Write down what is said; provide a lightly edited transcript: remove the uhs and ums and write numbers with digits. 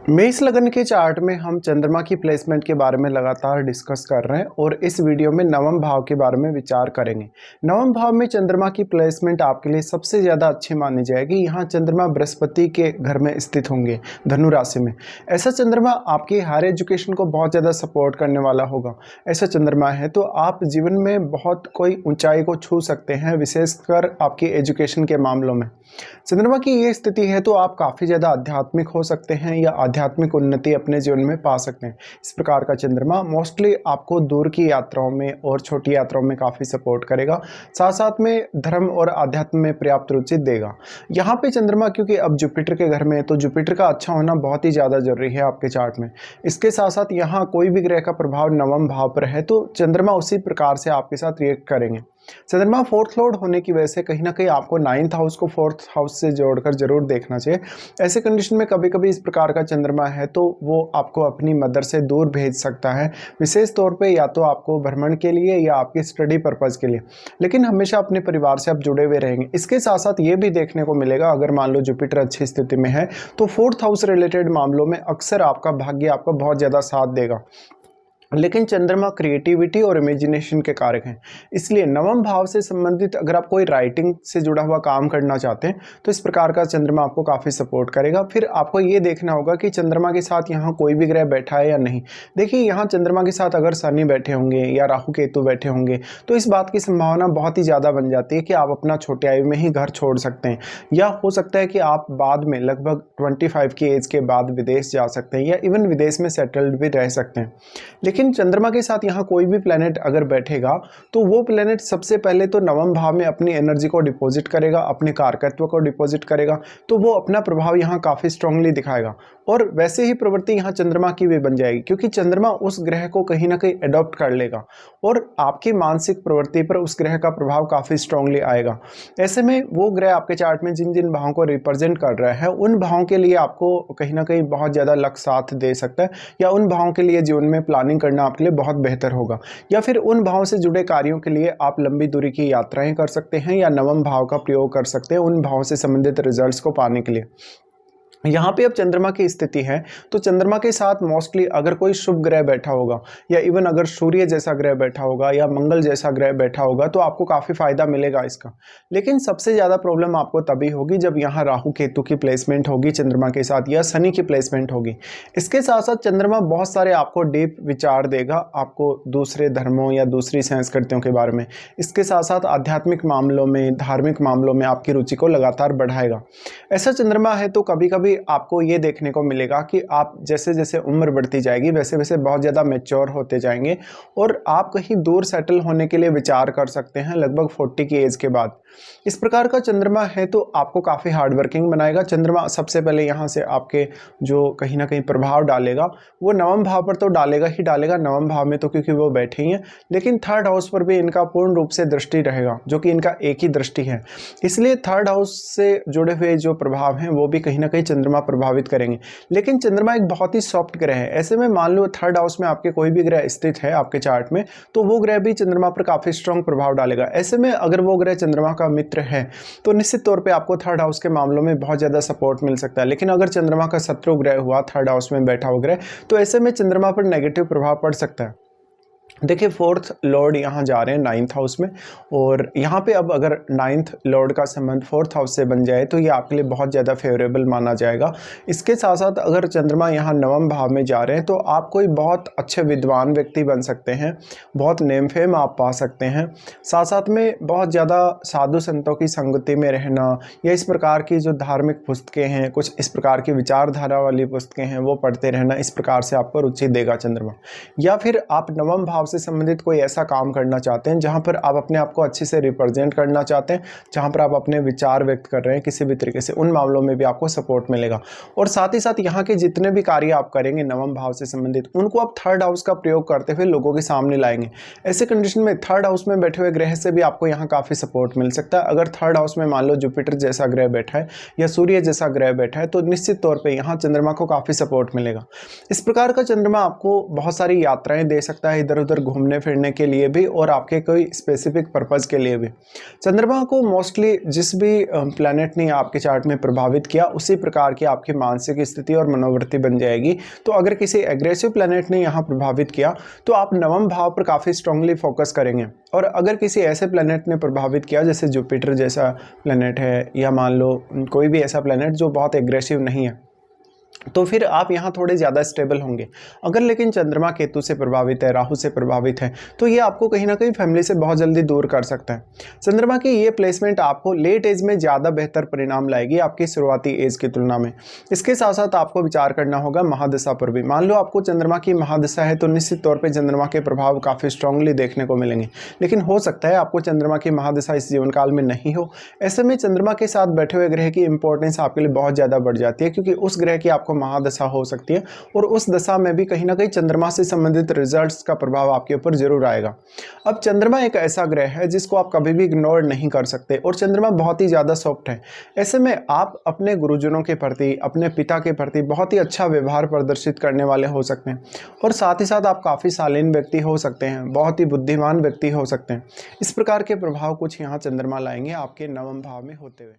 मेष लगन के चार्ट में हम चंद्रमा की प्लेसमेंट के बारे में लगातार डिस्कस कर रहे हैं और इस वीडियो में नवम भाव के बारे में विचार करेंगे। नवम भाव में चंद्रमा की प्लेसमेंट आपके लिए सबसे ज़्यादा अच्छी मानी जाएगी। यहाँ चंद्रमा बृहस्पति के घर में स्थित होंगे, धनु राशि में। ऐसा चंद्रमा आपकी हायर एजुकेशन को बहुत ज़्यादा सपोर्ट करने वाला होगा। ऐसा चंद्रमा है तो आप जीवन में बहुत कोई ऊंचाई को छू सकते हैं, विशेषकर आपकी एजुकेशन के मामलों में। चंद्रमा की ये स्थिति है तो आप काफ़ी ज़्यादा आध्यात्मिक हो सकते हैं या आध्यात्मिक उन्नति अपने जीवन में पा सकते हैं। इस प्रकार का चंद्रमा मोस्टली आपको दूर की यात्राओं में और छोटी यात्राओं में काफ़ी सपोर्ट करेगा, साथ साथ में धर्म और आध्यात्म में पर्याप्त रुचि देगा। यहाँ पे चंद्रमा क्योंकि अब जुपिटर के घर में है तो जुपिटर का अच्छा होना बहुत ही ज़्यादा जरूरी है आपके चार्ट में। इसके साथ साथ यहाँ कोई भी ग्रह का प्रभाव नवम भाव पर है तो चंद्रमा उसी प्रकार से आपके साथ रिएक्ट करेंगे। चंद्रमा फोर्थ लॉर्ड होने की वजह से कहीं ना कहीं आपको नाइन्थ हाउस को फोर्थ हाउस से जोड़कर जरूर देखना चाहिए। ऐसे कंडीशन में कभी कभी इस प्रकार का चंद्रमा है तो वो आपको अपनी मदर से दूर भेज सकता है, विशेष तौर पे या तो आपको भ्रमण के लिए या आपकी स्टडी पर्पज़ के लिए, लेकिन हमेशा अपने परिवार से आप जुड़े हुए रहेंगे। इसके साथ साथ ये भी देखने को मिलेगा अगर मान लो जुपिटर अच्छी स्थिति में है तो फोर्थ हाउस रिलेटेड मामलों में अक्सर आपका भाग्य आपका बहुत ज़्यादा साथ देगा। लेकिन चंद्रमा क्रिएटिविटी और इमेजिनेशन के कारक हैं, इसलिए नवम भाव से संबंधित अगर आप कोई राइटिंग से जुड़ा हुआ काम करना चाहते हैं तो इस प्रकार का चंद्रमा आपको काफ़ी सपोर्ट करेगा। फिर आपको ये देखना होगा कि चंद्रमा के साथ यहाँ कोई भी ग्रह बैठा है या नहीं। देखिए यहाँ चंद्रमा के साथ अगर शनि बैठे होंगे या राहु केतु बैठे होंगे तो इस बात की संभावना बहुत ही ज़्यादा बन जाती है कि आप अपना छोटे आयु में ही घर छोड़ सकते हैं, या हो सकता है कि आप बाद में लगभग 25 की एज के बाद विदेश जा सकते हैं या इवन विदेश में सेटल्ड भी रह सकते हैं। लेकिन चंद्रमा के साथ यहाँ कोई भी प्लेनेट अगर बैठेगा तो वो प्लेनेट सबसे पहले तो नवम भाव में अपनी एनर्जी को डिपॉजिट करेगा, अपने कारकत्व को डिपॉजिट करेगा, तो वो अपना प्रभाव यहाँ काफ़ी स्ट्रांगली दिखाएगा। और वैसे ही प्रवृत्ति यहाँ चंद्रमा की भी बन जाएगी क्योंकि चंद्रमा उस ग्रह को कहीं ना कहीं अडॉप्ट कर लेगा और आपकी मानसिक प्रवृत्ति पर उस ग्रह का प्रभाव काफ़ी स्ट्रांगली आएगा। ऐसे में वो ग्रह आपके चार्ट में जिन जिन भावों को रिप्रेजेंट कर रहा है उन भावों के लिए आपको कहीं ना कहीं बहुत ज़्यादा लक साथ दे सकता है, या उन भावों के लिए जीवन में प्लानिंग करना आपके लिए बहुत बेहतर होगा, या फिर उन भावों से जुड़े कार्यों के लिए आप लंबी दूरी की यात्राएं कर सकते हैं या नवम भाव का प्रयोग कर सकते हैं उन भावों से संबंधित रिजल्ट्स को पाने के लिए। यहाँ पे अब चंद्रमा की स्थिति है तो चंद्रमा के साथ मोस्टली अगर कोई शुभ ग्रह बैठा होगा या इवन अगर सूर्य जैसा ग्रह बैठा होगा या मंगल जैसा ग्रह बैठा होगा तो आपको काफ़ी फायदा मिलेगा इसका। लेकिन सबसे ज़्यादा प्रॉब्लम आपको तभी होगी जब यहाँ राहु केतु की प्लेसमेंट होगी चंद्रमा के साथ या शनि की प्लेसमेंट होगी। इसके साथ साथ चंद्रमा बहुत सारे आपको डीप विचार देगा, आपको दूसरे धर्मों या दूसरी संस्कृतियों के बारे में। इसके साथ साथ आध्यात्मिक मामलों में, धार्मिक मामलों में आपकी रुचि को लगातार बढ़ाएगा। ऐसा चंद्रमा है तो कभी कभी आपको ये देखने को मिलेगा कि आप जैसे जैसे उम्र बढ़ती जाएगी वैसे वैसे बहुत ज़्यादा मैच्योर होते जाएंगे और आप कहीं दूर सेटल होने के लिए विचार कर सकते हैं लगभग 40 की एज के बाद। इस प्रकार का चंद्रमा है तो आपको काफ़ी हार्ड वर्किंग बनाएगा। चंद्रमा सबसे पहले यहाँ से आपके जो कहीं ना कहीं प्रभाव डालेगा वो नवम भाव पर तो डालेगा ही डालेगा, नवम भाव में तो क्योंकि वो बैठे ही हैं, लेकिन थर्ड हाउस पर भी इनका पूर्ण रूप से दृष्टि रहेगा जो कि इनका एक ही दृष्टि है। इसलिए थर्ड हाउस से जुड़े हुए जो प्रभाव हैं वो भी कहीं ना कहीं चंद्रमा प्रभावित करेंगे। लेकिन चंद्रमा एक बहुत ही सॉफ्ट ग्रह है, ऐसे में मान लो थर्ड हाउस में आपके कोई भी ग्रह स्थित है आपके चार्ट में तो वो ग्रह भी चंद्रमा पर काफ़ी स्ट्रॉन्ग प्रभाव डालेगा। ऐसे में अगर वो ग्रह चंद्रमा का मित्र है तो निश्चित तौर पे आपको थर्ड हाउस के मामलों में बहुत ज़्यादा सपोर्ट मिल सकता है। लेकिन अगर चंद्रमा का शत्रु ग्रह हुआ थर्ड हाउस में बैठा हुआ ग्रह तो ऐसे में चंद्रमा पर नेगेटिव प्रभाव पड़ सकता है। देखिए फोर्थ लॉर्ड यहाँ जा रहे हैं नाइन्थ हाउस में, और यहाँ पे अब अगर नाइन्थ लॉर्ड का संबंध फोर्थ हाउस से बन जाए तो ये आपके लिए बहुत ज़्यादा फेवरेबल माना जाएगा। इसके साथ साथ अगर चंद्रमा यहाँ नवम भाव में जा रहे हैं तो आप कोई बहुत अच्छे विद्वान व्यक्ति बन सकते हैं, बहुत नेम फेम आप पा सकते हैं। साथ साथ में बहुत ज़्यादा साधु संतों की संगति में रहना या इस प्रकार की जो धार्मिक पुस्तकें हैं, कुछ इस प्रकार की विचारधारा वाली पुस्तकें हैं वो पढ़ते रहना, इस प्रकार से आपको रुचि देगा चंद्रमा। या फिर आप नवम भाव से संबंधित कोई ऐसा काम करना चाहते हैं जहां पर आप अपने आप को अच्छे से रिप्रेजेंट करना चाहते हैं, जहां पर आप अपने विचार व्यक्त कर रहे हैं किसी भी तरीके से, उन मामलों में भी आपको सपोर्ट मिलेगा। और साथ ही साथ यहाँ के जितने भी कार्य आप करेंगे नवम भाव से संबंधित उनको आप थर्ड हाउस का प्रयोग करते हुए लोगों के सामने लाएंगे। ऐसे कंडीशन में थर्ड हाउस में बैठे हुए ग्रह से भी आपको यहाँ काफ़ी सपोर्ट मिल सकता है। अगर थर्ड हाउस में मान लो जुपिटर जैसा ग्रह बैठा है या सूर्य जैसा ग्रह बैठा है तो निश्चित तौर पर यहाँ चंद्रमा को काफ़ी सपोर्ट मिलेगा। इस प्रकार का चंद्रमा आपको बहुत सारी यात्राएं दे सकता है, इधर उधर घूमने फिरने के लिए भी और आपके कोई स्पेसिफिक पर्पज़ के लिए भी। चंद्रमा को मोस्टली जिस भी प्लैनेट ने आपके चार्ट में प्रभावित किया उसी प्रकार की आपकी मानसिक स्थिति और मनोवृत्ति बन जाएगी। तो अगर किसी एग्रेसिव प्लैनेट ने यहाँ प्रभावित किया तो आप नवम भाव पर काफ़ी स्ट्रांगली फोकस करेंगे, और अगर किसी ऐसे प्लैनेट ने प्रभावित किया जैसे जुपिटर जैसा प्लैनेट है, या मान लो कोई भी ऐसा प्लैनेट जो बहुत एग्रेसिव नहीं है, तो फिर आप यहाँ थोड़े ज़्यादा स्टेबल होंगे। अगर लेकिन चंद्रमा केतु से प्रभावित है, राहु से प्रभावित है, तो ये आपको कहीं ना कहीं फैमिली से बहुत जल्दी दूर कर सकता है। चंद्रमा की ये प्लेसमेंट आपको लेट एज में ज़्यादा बेहतर परिणाम लाएगी आपकी शुरुआती एज की तुलना में। इसके साथ साथ आपको विचार करना होगा महादशा पर भी। मान लो आपको चंद्रमा की महादशा है तो निश्चित तौर पर चंद्रमा के प्रभाव काफ़ी स्ट्रांगली देखने को मिलेंगे, लेकिन हो सकता है आपको चंद्रमा की महादशा इस जीवन काल में नहीं हो। ऐसे में चंद्रमा के साथ बैठे हुए ग्रह की इंपॉर्टेंस आपके लिए बहुत ज़्यादा बढ़ जाती है, क्योंकि उस ग्रह की आपको महादशा हो सकती है और उस दशा में भी कहीं ना कहीं चंद्रमा से संबंधित रिजल्ट्स का प्रभाव आपके ऊपर जरूर आएगा। अब चंद्रमा एक ऐसा ग्रह है जिसको आप कभी भी इग्नोर नहीं कर सकते, और चंद्रमा बहुत ही ज़्यादा सॉफ्ट है। ऐसे में आप अपने गुरुजनों के प्रति, अपने पिता के प्रति बहुत ही अच्छा व्यवहार प्रदर्शित करने वाले हो सकते हैं, और साथ ही साथ आप काफ़ी शालीन व्यक्ति हो सकते हैं, बहुत ही बुद्धिमान व्यक्ति हो सकते हैं। इस प्रकार के प्रभाव कुछ यहाँ चंद्रमा लाएंगे आपके नवम भाव में होते हुए।